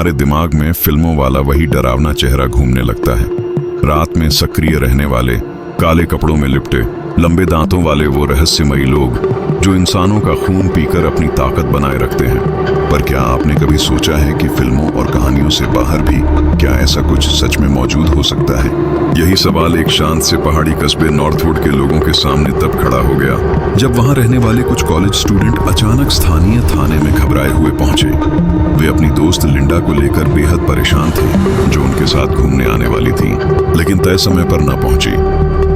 हमारे दिमाग में फिल्मों वाला वही डरावना चेहरा घूमने लगता है। रात में सक्रिय रहने वाले, काले कपड़ों में लिपटे, लंबे दांतों वाले वो रहस्यमयी लोग जो इंसानों का खून पीकर अपनी ताकत बनाए रखते हैं। पर क्या आपने कभी सोचा है कि फिल्मों और कहानियों से बाहर भी क्या ऐसा कुछ सच में मौजूद हो सकता है? यही सवाल एक शांत से पहाड़ी कस्बे नॉर्थवुड के लोगों के सामने तब खड़ा हो गया जब वहां रहने वाले कुछ कॉलेज स्टूडेंट अचानक स्थानीय थाने में घबराए हुए पहुंचे। वे अपनी दोस्त लिंडा को लेकर बेहद परेशान थे, जो उनके साथ घूमने आने वाली थी, लेकिन तय समय पर न पहुंची।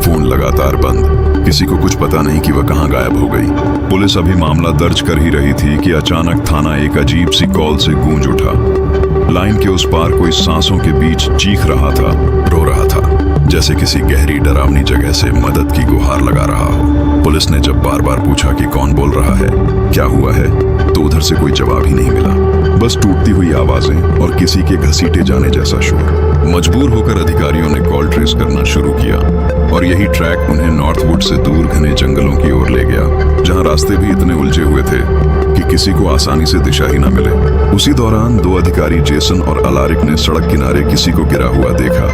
फोन लगातार बंद, किसी को कुछ पता नहीं कि वह कहां गायब हो गई। पुलिस अभी मामला दर्ज कर ही रही थी कि अचानक थाना एक अजीब सी कॉल से गूंज उठा। लाइन के उस पार कोई सांसों के बीच चीख रहा था, रो रहा था, जैसे किसी गहरी डरावनी जगह से मदद की गुहार लगा रहा हो। पुलिस ने जब बार बार पूछा कि कौन बोल रहा है, क्या हुआ है, तो उधर से कोई जवाब ही नहीं मिला। बस टूटती हुई आवाजें और किसी के घसीटे जाने जैसा शोर। मजबूर होकर अधिकारियों ने कॉल ट्रेस करना शुरू किया और यही ट्रैक उन्हें नॉर्थवुड से दूर घने जंगलों की ओर ले गया, जहां रास्ते भी इतने उलझे हुए थे कि किसी को आसानी से दिशा ही न मिले। उसी दौरान दो अधिकारी जेसन और अलारिक ने सड़क किनारे किसी को गिरा हुआ देखा,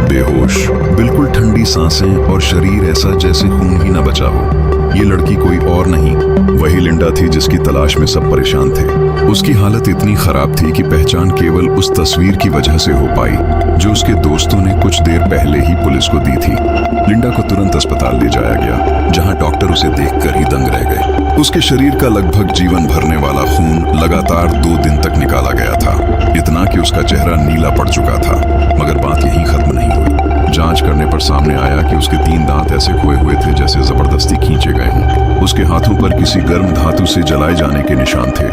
बेहोश, बिल्कुल ठंडी सांसें और शरीर ऐसा जैसे खून ही न बचा हो। ये लड़की कोई और नहीं, वही लिंडा थी जिसकी तलाश में सब परेशान थे। उसकी हालत इतनी खराब थी कि पहचान केवल उस तस्वीर की वजह से हो पाई जो उसके दोस्तों ने कुछ देर पहले ही पुलिस को दी थी। लिंडा को तुरंत अस्पताल ले जाया गया, जहां डॉक्टर उसे देखकर ही दंग रह गए। उसके शरीर का लगभग जीवन भरने वाला खून लगातार 2 दिन तक निकाला गया था, इतना कि उसका चेहरा नीला पड़ चुका था। मगर बात यहीं खत्म नहीं हुई। जांच करने पर सामने आया कि उसके 3 दांत ऐसे खोए हुए थे जैसे जबरदस्ती खींचे गए हों। उसके हाथों पर किसी गर्म धातु से जलाए जाने के निशान थे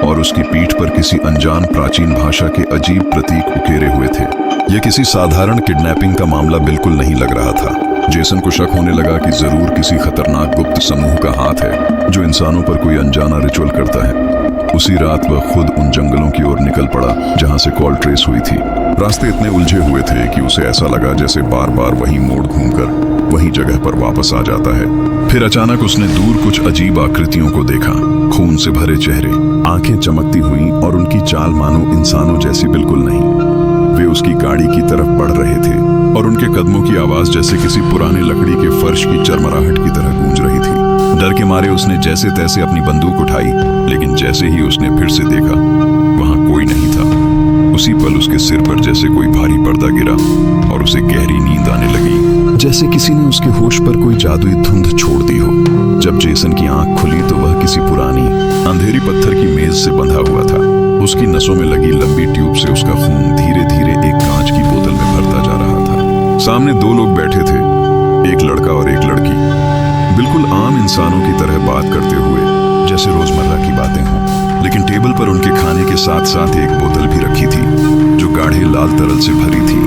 और उसकी पीठ पर किसी अनजान प्राचीन भाषा के अजीब प्रतीक उकेरे हुए थे। यह किसी साधारण किडनैपिंग का मामला बिल्कुल नहीं लग रहा था। जेसन को शक होने लगा कि जरूर किसी खतरनाक गुप्त समूह का हाथ है जो इंसानों पर कोई अनजाना रिचुअल करता है। उसी रात वह खुद उन जंगलों की ओर निकल पड़ा जहां से कॉल ट्रेस हुई थी। रास्ते इतने उलझे हुए थे कि उसे ऐसा लगा जैसे बार बार वही मोड़ घूमकर वही जगह पर वापस आ जाता है। फिर अचानक उसने दूर कुछ अजीब आकृतियों को देखा, खून से भरे चेहरे, आंखें चमकती हुई और उनकी चाल मानो इंसानों जैसी बिल्कुल नहीं। वे उसकी गाड़ी की तरफ बढ़ रहे थे और उनके कदमों की आवाज जैसे किसी पुराने लकड़ी के फर्श की चरमराहट की तरह गूंज रही थी। डर के मारे उसने जैसे तैसे अपनी बंदूक उठाई, लेकिन जैसे ही उसने फिर से देखा, वहां कोई नहीं था। उसी पल उसके सिर पर जैसे कोई भारी पर्दा गिरा और उसे गहरी नींद आने लगी, जैसे किसी ने उसके होश पर कोई जादुई धुंध छोड़ दी हो। जब जेसन की आंख खुली तो वह किसी पुरानी अंधेरी पत्थर की मेज से बंधा हुआ था। उसकी नसों में लगी लंबी ट्यूब से उसका खून धीरे धीरे एक कांच की बोतल में भरता जा रहा था। सामने 2 लोग बैठे थे, एक लड़का और एक लड़की, बिल्कुल आम इंसानों की तरह बात करते हुए, जैसे रोजमर्रा की बातें हों। लेकिन टेबल पर उनके खाने के साथ साथ एक बोतल भी रखी थी जो गाढ़े लाल तरल से भरी थी।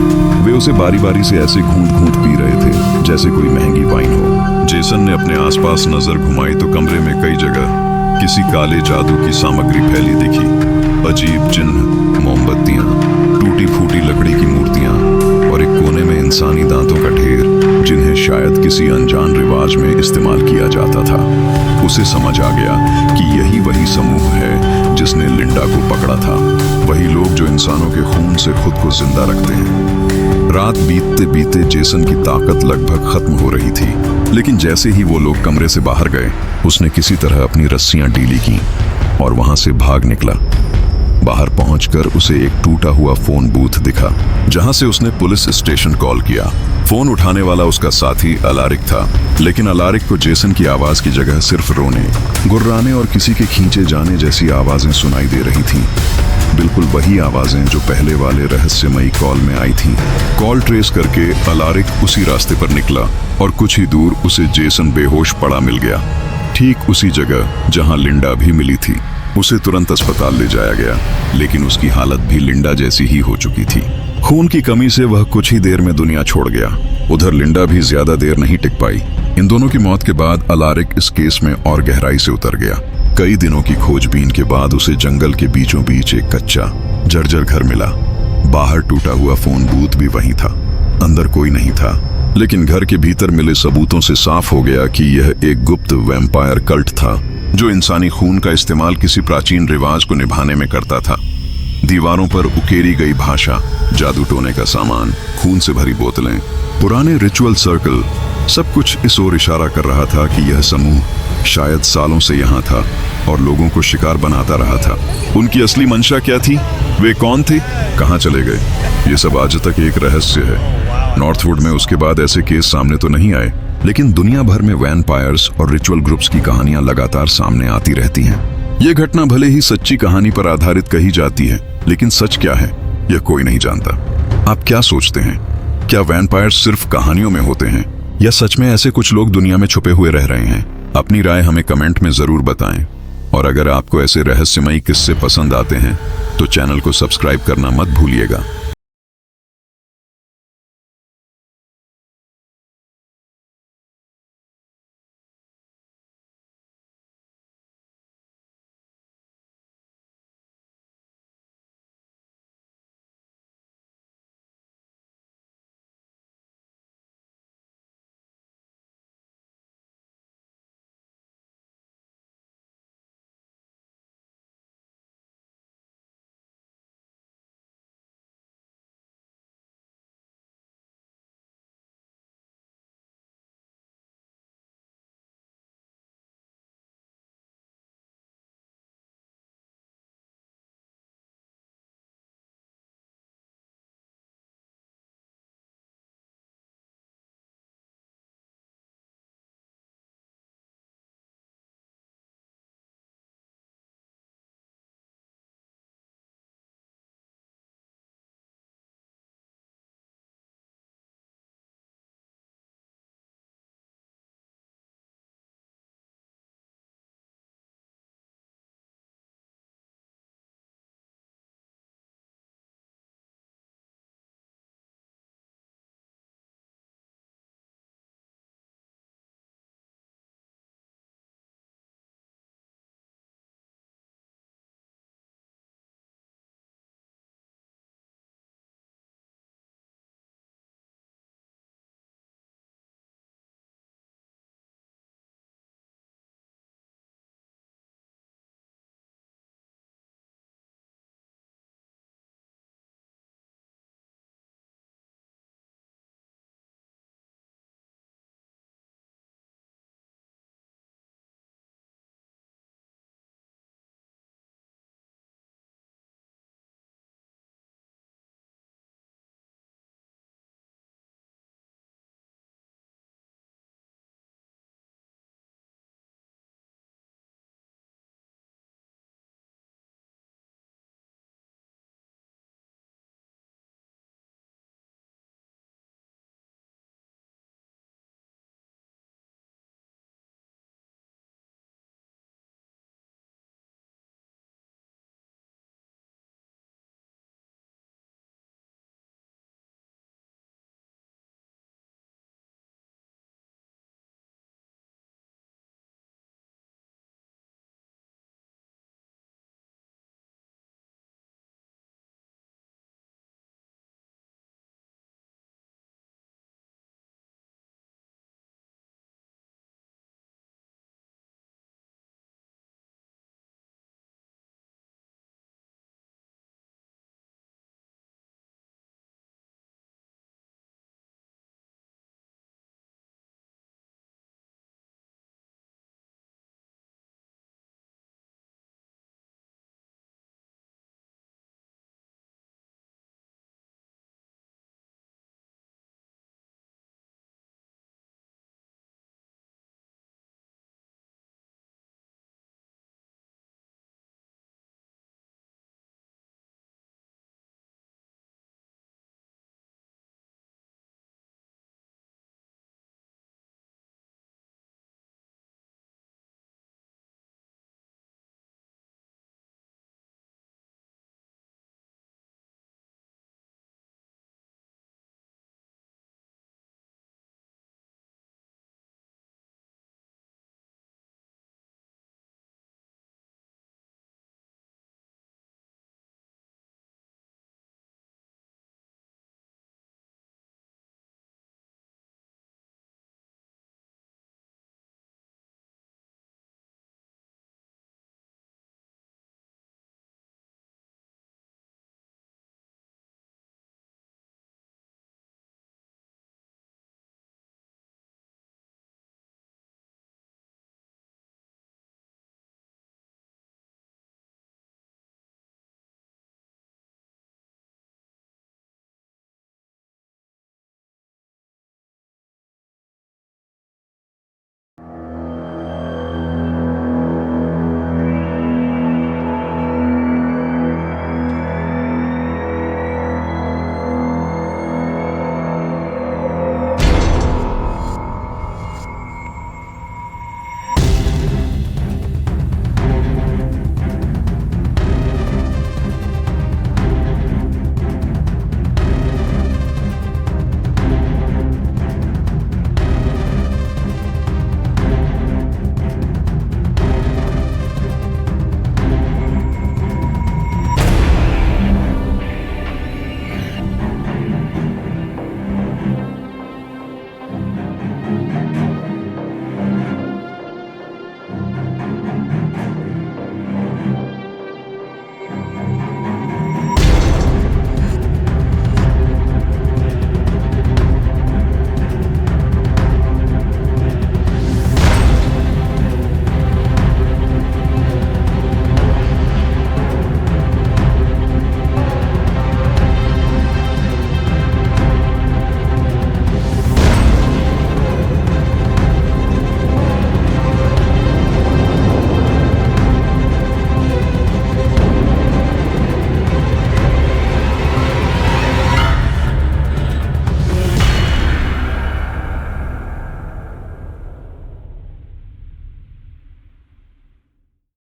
वे उसे बारी बारी से ऐसे घूंट घूंट पी रहे थे जैसे कोई महंगी वाइन हो। जेसन ने अपने आसपास नजर घुमाई तो कमरे में कई जगह किसी काले जादू की सामग्री फैली दिखी। अजीब चिन्ह, मोमबत्तियां, टूटी फूटी लकड़ी की मूर्तियां और एक कोने में इंसानी दांतों का ढेर, जिन्हें शायद किसी अनजान रिवाज में इस्तेमाल किया जाता था। उसे समझ आ गया कि यही वही समूह है जिसने लिंडा को पकड़ा था, वही लोग जो इंसानों के खून से खुद को जिंदा रखते हैं। रात बीतते बीते जेसन की ताकत लगभग खत्म हो रही थी, लेकिन जैसे ही वो लोग कमरे से बाहर गए, उसने किसी तरह अपनी रस्सियां ढीली की और वहां से भाग निकला। बाहर पहुंचकर उसे एक टूटा हुआ फोन बूथ दिखा, जहां से उसने पुलिस स्टेशन कॉल किया। फोन उठाने वाला उसका साथी अलारिक था, लेकिन अलारिक को जेसन की आवाज की जगह सिर्फ रोने, गुर्राने और किसी के खींचे जाने जैसी आवाजें सुनाई दे रही थीं। बिल्कुल वही आवाजें जो पहले वाले रहस्यमयी कॉल में आई थीं। कॉल ट्रेस करके अलारिक उसी रास्ते पर निकला और कुछ ही दूर उसे जेसन बेहोश पड़ा मिल गया, ठीक उसी जगह जहां लिंडा भी मिली थी। उसे तुरंत अस्पताल ले जाया गया, लेकिन उसकी हालत भी लिंडा जैसी ही हो चुकी थी। खून की कमी से वह कुछ ही देर में दुनिया छोड़ गया। उधर लिंडा भी ज्यादा देर नहीं टिक पाई। इन दोनों की मौत के बाद अलारिक इस केस में और गहराई से उतर गया। कई दिनों की खोजबीन के बाद उसे जंगल के बीचों बीच एक कच्चा जर्जर घर मिला। बाहर टूटा हुआ फोन बूथ भी वहीं था, अंदर कोई नहीं था, लेकिन घर के भीतर मिले सबूतों से साफ हो गया कि यह एक गुप्त वैम्पायर कल्ट था जो इंसानी खून का इस्तेमाल किसी प्राचीन रिवाज को निभाने में करता था। दीवारों पर उकेरी गई भाषा, जादू टोने का सामान, खून से भरी बोतलें, पुराने रिचुअल सर्कल, सब कुछ इस ओर इशारा कर रहा था कि यह समूह शायद सालों से यहाँ था और लोगों को शिकार बनाता रहा था। उनकी असली मंशा क्या थी, वे कौन थे, कहाँ चले गए, ये सब आज तक एक रहस्य है। नॉर्थवुड में उसके बाद ऐसे केस सामने तो नहीं आए, लेकिन दुनिया भर में वैम्पायर्स और रिचुअल ग्रुप्स की कहानियां लगातार सामने आती रहती हैं। ये घटना भले ही सच्ची कहानी पर आधारित कही जाती है, लेकिन सच क्या है यह कोई नहीं जानता। आप क्या सोचते हैं, क्या वैम्पायर्स सिर्फ कहानियों में होते हैं या सच में ऐसे कुछ लोग दुनिया में छुपे हुए रह रहे हैं? अपनी राय हमें कमेंट में जरूर बताएं। और अगर आपको ऐसे रहस्यमयी किस्से पसंद आते हैं तो चैनल को सब्सक्राइब करना मत भूलिएगा।